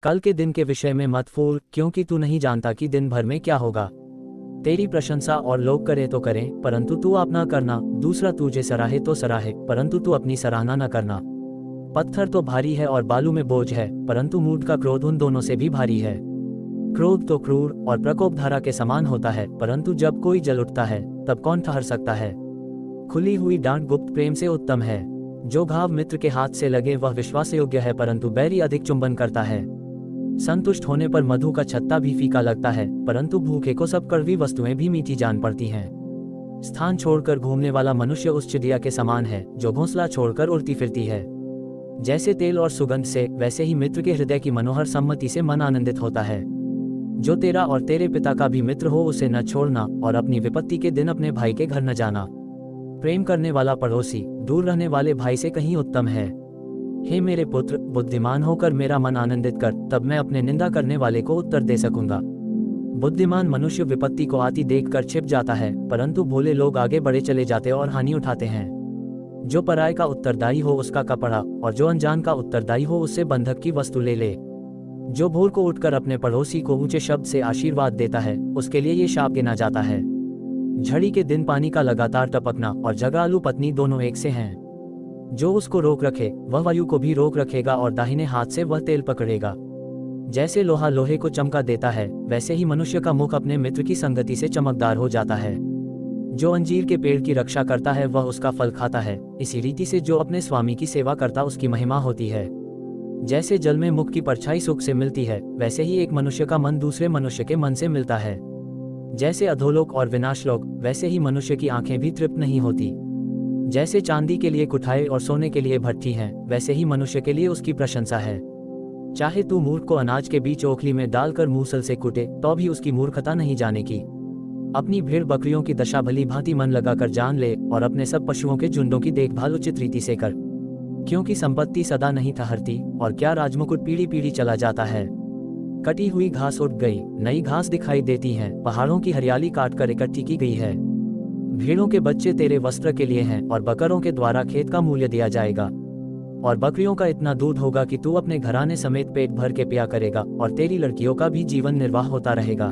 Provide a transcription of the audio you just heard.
कल के दिन के विषय में मत फूल, क्योंकि तू नहीं जानता कि दिन भर में क्या होगा। तेरी प्रशंसा और लोग करे तो करें, परंतु तू आप ना करना। दूसरा तुझे सराहे तो सराहे, परंतु तू अपनी सराहना न करना। पत्थर तो भारी है और बालू में बोझ है, परंतु मूढ़ का क्रोध उन दोनों से भी भारी है। क्रोध तो क्रूर और प्रकोप धारा के समान होता है, परंतु जब कोई जल उठता है तब कौन ठहर सकता है। खुली हुई डांट गुप्त प्रेम से उत्तम है। जो घाव मित्र के हाथ से लगे वह विश्वास योग्य है, परंतु बैरी अधिक चुंबन करता है। संतुष्ट होने पर मधु का छत्ता भी फीका लगता है, परंतु भूखे को सब कड़वी वस्तुएं भी मीठी जान पड़ती हैं। स्थान छोड़कर घूमने वाला मनुष्य उस चिड़िया के समान है जो घोंसला छोड़कर उड़ती फिरती है। जैसे तेल और सुगंध से, वैसे ही मित्र के हृदय की मनोहर सम्मति से मन आनंदित होता है। जो तेरा और तेरे पिता का भी मित्र हो उसे न छोड़ना, और अपनी विपत्ति के दिन अपने भाई के घर न जाना। प्रेम करने वाला पड़ोसी दूर रहने वाले भाई से कहीं उत्तम है। हे मेरे पुत्र, बुद्धिमान होकर मेरा मन आनंदित कर, तब मैं अपने निंदा करने वाले को उत्तर दे सकूंगा। बुद्धिमान मनुष्य विपत्ति को आती देखकर छिप जाता है, परंतु भोले लोग आगे बढ़े चले जाते और हानि उठाते हैं। जो पराये का उत्तरदायी हो उसका कपड़ा, और जो अनजान का उत्तरदायी हो उससे बंधक की वस्तु ले ले। जो भोर को उठकर अपने पड़ोसी को ऊंचे शब्द से आशीर्वाद देता है, उसके लिए ये शाप गिना जाता है। झड़ी के दिन पानी का लगातार टपकना और जगालू पत्नी दोनों एक से हैं। जो उसको रोक रखे वह वायु को भी रोक रखेगा, और दाहिने हाथ से वह तेल पकड़ेगा। जैसे लोहा लोहे को चमका देता है, वैसे ही मनुष्य का मुख अपने मित्र की संगति से चमकदार हो जाता है। जो अंजीर के पेड़ की रक्षा करता है वह उसका फल खाता है। इसी रीति से जो अपने स्वामी की सेवा करता उसकी महिमा होती है। जैसे जल में मुख की परछाई सुख से मिलती है, वैसे ही एक मनुष्य का मन दूसरे मनुष्य के मन से मिलता है। जैसे अधोलोक और विनाशलोक, वैसे ही मनुष्य की आंखें भी तृप्त नहीं होती। जैसे चांदी के लिए कुठाई और सोने के लिए भट्ठी हैं, वैसे ही मनुष्य के लिए उसकी प्रशंसा है। चाहे तू मूर्ख को अनाज के बीच ओखली में डालकर मूसल से कुटे, तो भी उसकी मूर्खता नहीं जाने की। अपनी भेड़ बकरियों की दशा भली भांति मन लगाकर जान ले, और अपने सब पशुओं के झुंडों की देखभाल उचित रीति से कर, क्योंकि संपत्ति सदा नहीं ठहरती, और क्या राजमुकुट पीढ़ी पीढ़ी चला जाता है। कटी हुई घास उठ गई, नई घास दिखाई देती है, पहाड़ों की हरियाली काटकर इकट्ठी की गई है। भेड़ों के बच्चे तेरे वस्त्र के लिए हैं, और बकरों के द्वारा खेत का मूल्य दिया जाएगा। और बकरियों का इतना दूध होगा कि तू अपने घराने समेत पेट भर के पिया करेगा, और तेरी लड़कियों का भी जीवन निर्वाह होता रहेगा।